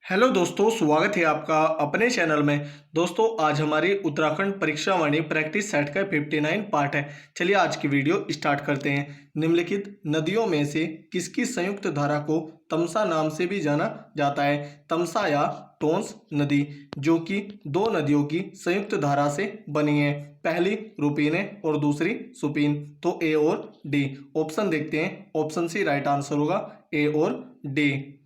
Hello दोस्तों, स्वागत है आपका अपने चैनल में। दोस्तों, आज हमारी उत्तराखंड परीक्षा वाणी प्रैक्टिस सेट का 59 पार्ट है। चलिए आज की वीडियो स्टार्ट करते हैं। निम्नलिखित नदियों में से किसकी संयुक्त धारा को तमसा नाम से भी जाना जाता है? तमसा या टोंस नदी, जो कि दो नदियों की संयुक्त धारा से बनी है। पहली रुपीन है और दूसरी सुपीन। तो ए और डी ऑप्शन देखते हैं। ऑप्शन सी राइट आंसर होगा, ए और डी।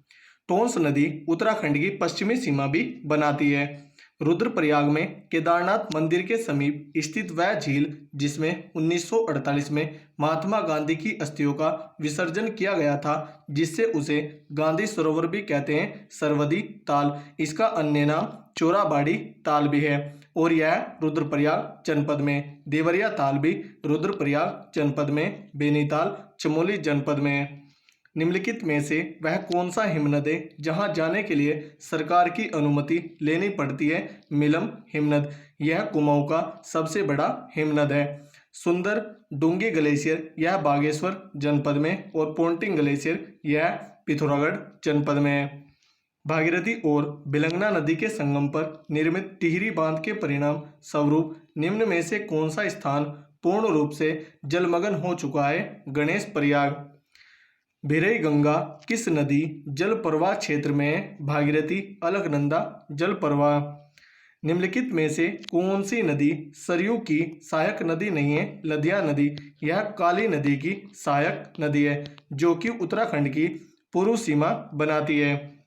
टोंस नदी उत्तराखंड की पश्चिमी सीमा भी बनाती है। रुद्रप्रयाग में केदारनाथ मंदिर के समीप स्थित वह झील जिसमें 1948 में महात्मा गांधी की अस्थियों का विसर्जन किया गया था, जिससे उसे गांधी सरोवर भी कहते हैं, सरवदी ताल। इसका अन्य नाम चोराबाड़ी ताल भी है और यह रुद्रप्रयाग जनपद में। देवरिया ताल भी रुद्रप्रयाग जनपद में, बेनीताल चमोली जनपद में है। निम्नलिखित में से वह कौन सा हिमनद है जहां जाने के लिए सरकार की अनुमति लेनी पड़ती है? मिलम हिमनद। यह कुमाऊं का सबसे बड़ा हिमनद है। सुंदर डूंगी ग्लेशियर यह बागेश्वर जनपद में और पोंटिंग ग्लेशियर यह पिथौरागढ़ जनपद में है। भागीरथी और बिलंगना नदी के संगम पर निर्मित टिहरी बांध के परिणाम स्वरूप निम्न में से कौन सा स्थान पूर्ण रूप से जलमग्न हो चुका है? गणेश प्रयाग। भिरई गंगा किस नदी जल प्रवाह क्षेत्र में है? भागीरथी अलकनंदा जल प्रवाह। निम्नलिखित में से कौन सी नदी सरयू की सहायक नदी नहीं है? लदिया नदी। यह काली नदी की सहायक नदी है, जो कि उत्तराखंड की पूर्व सीमा बनाती है।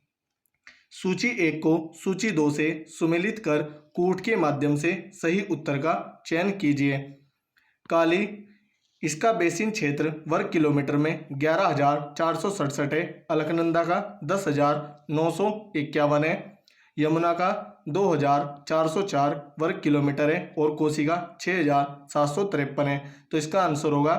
सूची 1 को सूची 2 से सुमेलित कर कूट के माध्यम से सही उत्तर का चयन कीजिए। काली, इसका बेसिन क्षेत्र वर्ग किलोमीटर में 11,467 है। अलकनंदा का 10,951 है। यमुना का 2,404 वर्ग किलोमीटर है और कोसी का 6,753 है। तो इसका आंसर होगा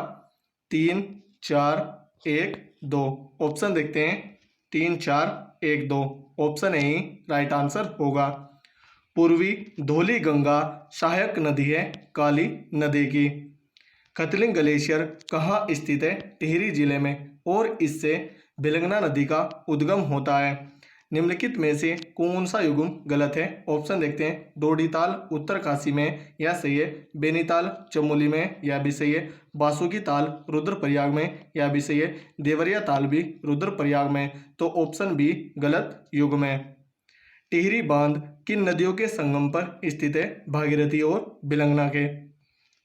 3, 4, 1, 2। ऑप्शन देखते हैं। 3, 4, 1, 2 ऑप्शन ए राइट आंसर होगा। पूर्वी धौली गंगा सहायक नदी है काली नदी की। खतलिंग ग्लेशियर कहाँ स्थित है? टिहरी जिले में और इससे बिलंगना नदी का उद्गम होता है। निम्नलिखित में से कौन सा युग्म गलत है? ऑप्शन देखते हैं। डोडीताल उत्तरकाशी में, यह सही है। बेनीताल चमोली में, यह भी सही है। बासुकी ताल रुद्रप्रयाग में, यह भी सही है। देवरिया ताल भी रुद्रप्रयाग में। तो ऑप्शन बी गलत युग्म है। टिहरी बांध किन नदियों के संगम पर स्थित है? भागीरथी और बिलंगना के।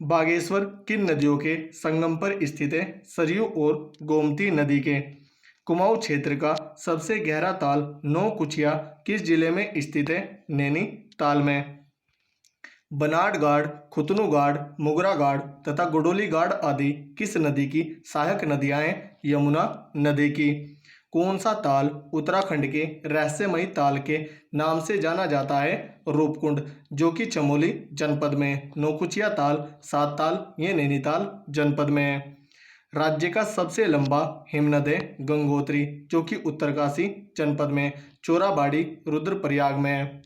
बागेश्वर किन नदियों के संगम पर स्थित है? सरयू और गोमती नदी के। कुमाऊं क्षेत्र का सबसे गहरा ताल नौकुचिया किस जिले में स्थित है? नैनीताल में। बनाड गाड़, खुतनु गाड़, मुगरा गाड़ तथा गुडोली गाड़ आदि किस नदी की सहायक नदियां हैं? यमुना नदी की। कौन सा ताल उत्तराखंड के रहस्यमयी ताल के नाम से जाना जाता है? रूपकुंड, जो कि चमोली जनपद में है। नौकुचिया ताल, सात ताल, ये नैनीताल जनपद में है। राज्य का सबसे लंबा हिमनद है गंगोत्री, जो कि उत्तरकाशी जनपद में। चोराबाड़ी रुद्रप्रयाग में है।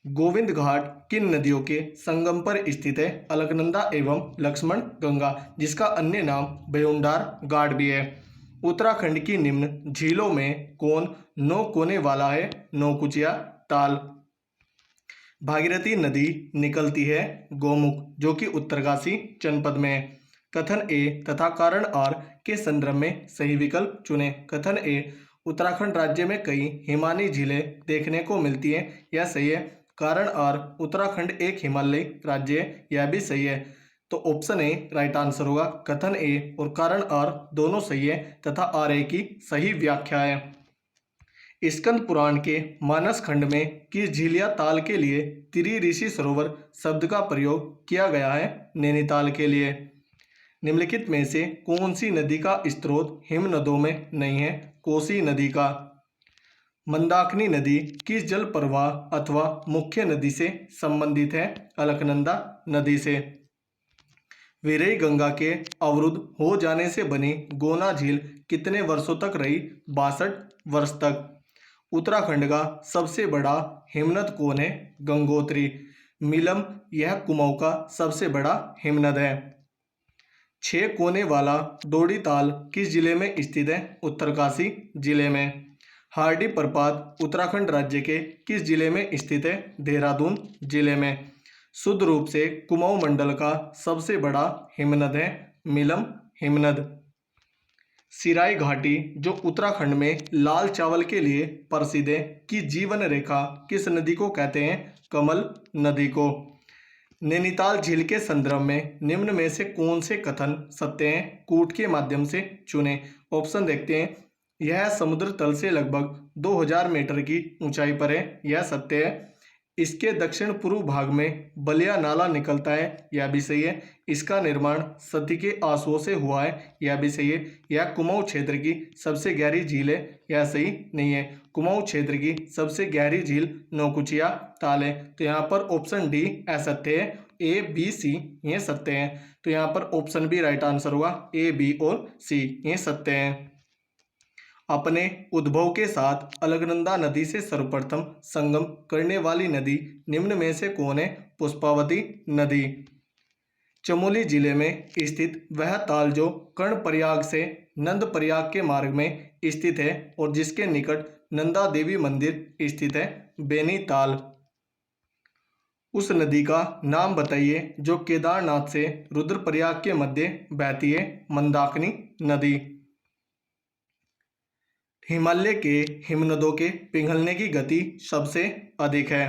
गोविंद घाट किन नदियों के संगम पर स्थित है? अलकनंदा एवं लक्ष्मण गंगा, जिसका अन्य नाम भयूंडार घाट भी है। उत्तराखंड की निम्न झीलों में कौन 9 कोने वाला है? नौकुचिया ताल। भागीरथी नदी निकलती है गोमुख, जो कि उत्तरकाशी जनपद में है। कथन ए तथा कारण आर के संदर्भ में सही विकल्प चुनें। कथन ए, उत्तराखंड राज्य में कई हिमानी झीलें देखने को मिलती हैं, यह सही है। कारण आर, उत्तराखंड एक हिमालयी राज्य है, यह भी सही है। तो ऑप्शन ए राइट आंसर होगा। कथन ए और कारण आर दोनों सही है तथा आर ए की सही व्याख्या है। स्कंद पुराण के मानस खंड में किस झील या ताल के लिए त्रि ऋषि सरोवर शब्द का प्रयोग किया गया है? नैनीताल के लिए। निम्नलिखित में से कौन सी नदी का स्रोत हिमनदों में नहीं है? कोसी नदी का। मंदाकिनी नदी किस जल प्रवाह अथवा मुख्य नदी से संबंधित है? अलकनंदा नदी से। वीरई गंगा के अवरुद्ध हो जाने से बनी गोना झील कितने वर्षों तक रही? 62 वर्ष तक। उत्तराखंड का सबसे बड़ा हिमनद कौन है? गंगोत्री। मिलम, यह कुमाऊं का सबसे बड़ा हिमनद है। 6 कोने वाला डोडी ताल किस जिले में स्थित है? उत्तरकाशी जिले में। हार्डी प्रपात उत्तराखंड राज्य के किस जिले में स्थित है? देहरादून जिले में। शुद्ध रूप से कुमाऊं मंडल का सबसे बड़ा हिमनद है मिलम हिमनद। सिराई घाटी जो उत्तराखंड में लाल चावल के लिए प्रसिद्ध है की जीवन रेखा किस नदी को कहते हैं? कमल नदी को। नैनीताल झील के संदर्भ में निम्न में से कौन से कथन सत्य हैं? कूट के माध्यम से चुने। ऑप्शन देखते हैं। यह समुद्र तल से लगभग 2000 मीटर की ऊंचाई पर है, यह सत्य है। इसके दक्षिण पूर्व भाग में बलिया नाला निकलता है, यह भी सही है। इसका निर्माण सती के आंसुओं से हुआ है, यह भी सही है। यह कुमाऊं क्षेत्र की सबसे गहरी झील है, यह सही नहीं है। कुमाऊं क्षेत्र की सबसे गहरी झील नौकुचिया ताल है, तो यहाँ पर ऑप्शन डी असत्य है। ए बी सी ये सत्य है, तो यहाँ पर ऑप्शन बी राइट आंसर होगा। ए बी और सी ये सत्य है। अपने उद्भव के साथ अलकनंदा नदी से सर्वप्रथम संगम करने वाली नदी निम्न में से कौन है? पुष्पावती नदी। चमोली जिले में स्थित वह ताल जो कर्णप्रयाग से नंदप्रयाग के मार्ग में स्थित है और जिसके निकट नंदा देवी मंदिर स्थित है, बेनी ताल। उस नदी का नाम बताइए जो केदारनाथ से रुद्रप्रयाग के मध्य बहती है, मंदाकिनी नदी। हिमालय के हिमनदों के पिघलने की गति सबसे अधिक है।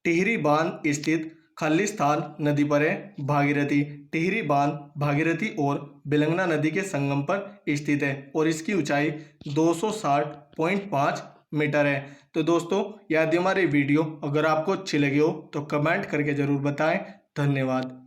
टिहरी बांध स्थित खालिस्तान नदी पर है, भागीरथी। टिहरी बांध भागीरथी और बिलंगना नदी के संगम पर स्थित है और इसकी ऊंचाई 260.5 मीटर है। तो दोस्तों, यदि हमारी वीडियो अगर आपको अच्छी लगी हो तो कमेंट करके ज़रूर बताएं। धन्यवाद।